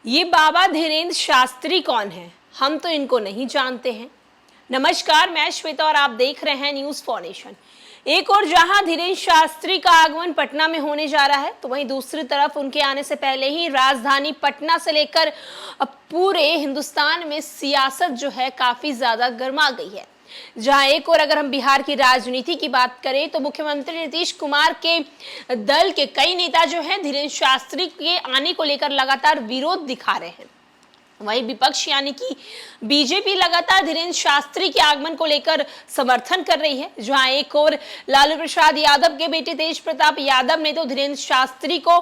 ये बाबा धीरेन्द्र शास्त्री कौन है? हम तो इनको नहीं जानते हैं। नमस्कार, मैं श्वेता और आप देख रहे हैं न्यूज फॉर नेशन। एक और जहां धीरेन्द्र शास्त्री का आगमन पटना में होने जा रहा है, तो वहीं दूसरी तरफ उनके आने से पहले ही राजधानी पटना से लेकर पूरे हिंदुस्तान में सियासत जो है काफी ज्यादा गर्मा गई है। जहां एक और अगर हम बिहार की राजनीति की बात करें तो मुख्यमंत्री नीतीश कुमार के दल के कई नेता जो हैं धीरेन्द्र शास्त्री के आने को लेकर लगातार विरोध दिखा रहे हैं। वहीं विपक्ष यानी कि बीजेपी लगातार धीरेन्द्र शास्त्री के आगमन को लेकर समर्थन कर रही है। जहां एक और लालू प्रसाद यादव के बेटे तेज प्रताप यादव ने तो धीरेन्द्र शास्त्री को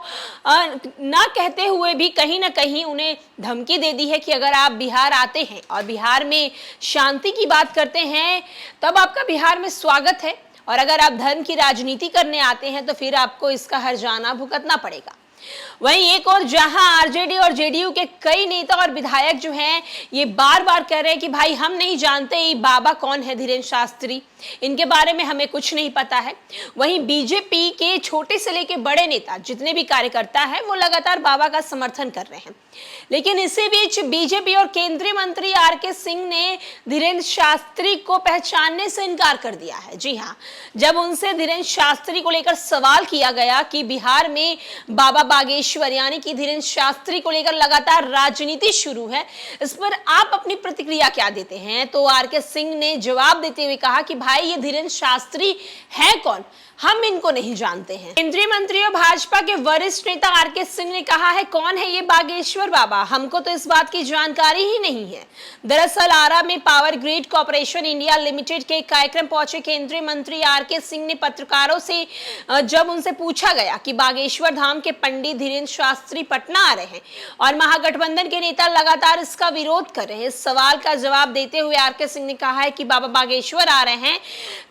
ना कहते हुए भी कहीं ना कहीं उन्हें धमकी दे दी है कि अगर आप बिहार आते हैं और बिहार में शांति की बात करते हैं तब आपका बिहार में स्वागत है, और अगर आप धर्म की राजनीति करने आते हैं तो फिर आपको इसका हर्जाना भुगतना पड़ेगा। वहीं एक और जहां आरजेडी और जेडीयू के कई नेता और विधायक जो हैं ये बार बार कह रहे हैं कि भाई हम नहीं जानते ये बाबा कौन है धीरेन्द्र शास्त्री, इनके बारे में हमें कुछ नहीं पता है। वहीं बीजेपी के छोटे से लेके बड़े नेता जितने भी कार्यकर्ता हैं वो लगातार बाबा का समर्थन कर रहे हैं। लेकिन इसी बीच बीजेपी और केंद्रीय मंत्री आर.के. सिंह ने धीरेन्द्र शास्त्री को पहचानने से इनकार कर दिया है। जी हाँ, जब उनसे धीरेन्द्र शास्त्री को लेकर सवाल किया गया कि बिहार में बाबा बागेश्वर यानी कि धीरेन्द्र शास्त्री को लेकर लगातार राजनीति शुरू है, इस पर आप अपनी प्रतिक्रिया क्या देते हैं, तो आर.के. सिंह ने जवाब देते हुए कहा कि भाई ये धीरेन्द्र शास्त्री है कौन, हम इनको नहीं जानते हैं। केंद्रीय मंत्री और भाजपा के वरिष्ठ नेता आर.के. सिंह ने कहा है कौन है ये बागेश्वर बाबा, हमको तो इस बात की जानकारी ही नहीं है। दरअसल आरा में power grid corporation India limited के कार्यक्रम पहुंचे केंद्रीय मंत्री आर.के. सिंह ने पत्रकारों से जब उनसे पूछा गया कि बागेश्वर धाम के पंडित धीरेन्द्र शास्त्री पटना आ रहे हैं और महागठबंधन के नेता लगातार इसका विरोध कर रहे हैं, इस सवाल का जवाब देते हुए आर.के. सिंह ने कहा है कि बाबा बागेश्वर आ रहे हैं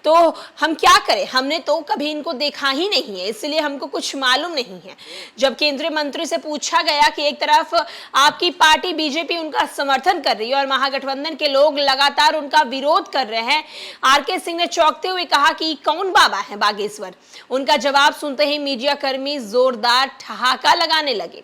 तो हम क्या करें, हमने तो कभी इनको देखा ही नहीं है, इसलिए हमको कुछ मालूम नहीं है। जब केंद्रीय मंत्री से पूछा गया कि एक तरफ आपकी पार्टी बीजेपी उनका समर्थन कर रही है और महागठबंधन के लोग लगातार उनका विरोध कर रहे हैं, आर.के. सिंह ने चौंकते हुए कहा कि कौन बाबा है बागेश्वर। उनका जवाब सुनते ही मीडिया कर्मी जोरदार ठहाका लगाने लगे।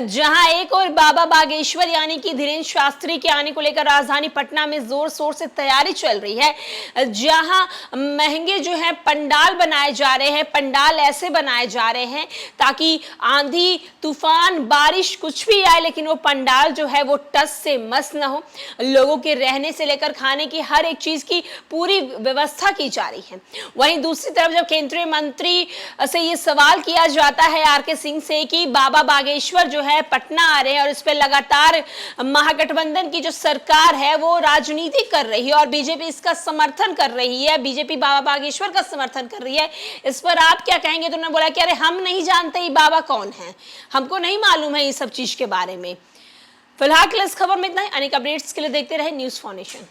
जहां एक और बाबा बागेश्वर यानी कि धीरेन्द्र शास्त्री के आने को लेकर राजधानी पटना में जोर शोर से तैयारी चल रही है। जहां महंगे जो है पंडाल बनाए जा रहे हैं, पंडाल ऐसे बनाए जा रहे हैं ताकि आंधी तूफान बारिश कुछ भी आए लेकिन वो पंडाल जो है वो टस से मस न हो। लोगों के रहने से लेकर खाने की हर एक चीज की पूरी व्यवस्था की जा रही है। वहीं दूसरी तरफ जब केंद्रीय मंत्री से ये सवाल किया जाता है आर.के. सिंह से कि बाबा बागेश्वर जो है पटना आ रहे हैं और इस पे लगातार महागठबंधन की जो सरकार है वो राजनीति कर रही है और बीजेपी इसका समर्थन कर रही है, बीजेपी बाबा बागेश्वर का समर्थन कर रही है, इस पर आप क्या कहेंगे? तो उन्होंने बोला कि अरे हम नहीं जानते ये बाबा कौन है, हमको नहीं मालूम है ये सब चीज के बारे में। फिलहाल इस खबर में इतना ही। अनेक अपडेट्स के लिए देखते रहे न्यूज फॉर नेशन।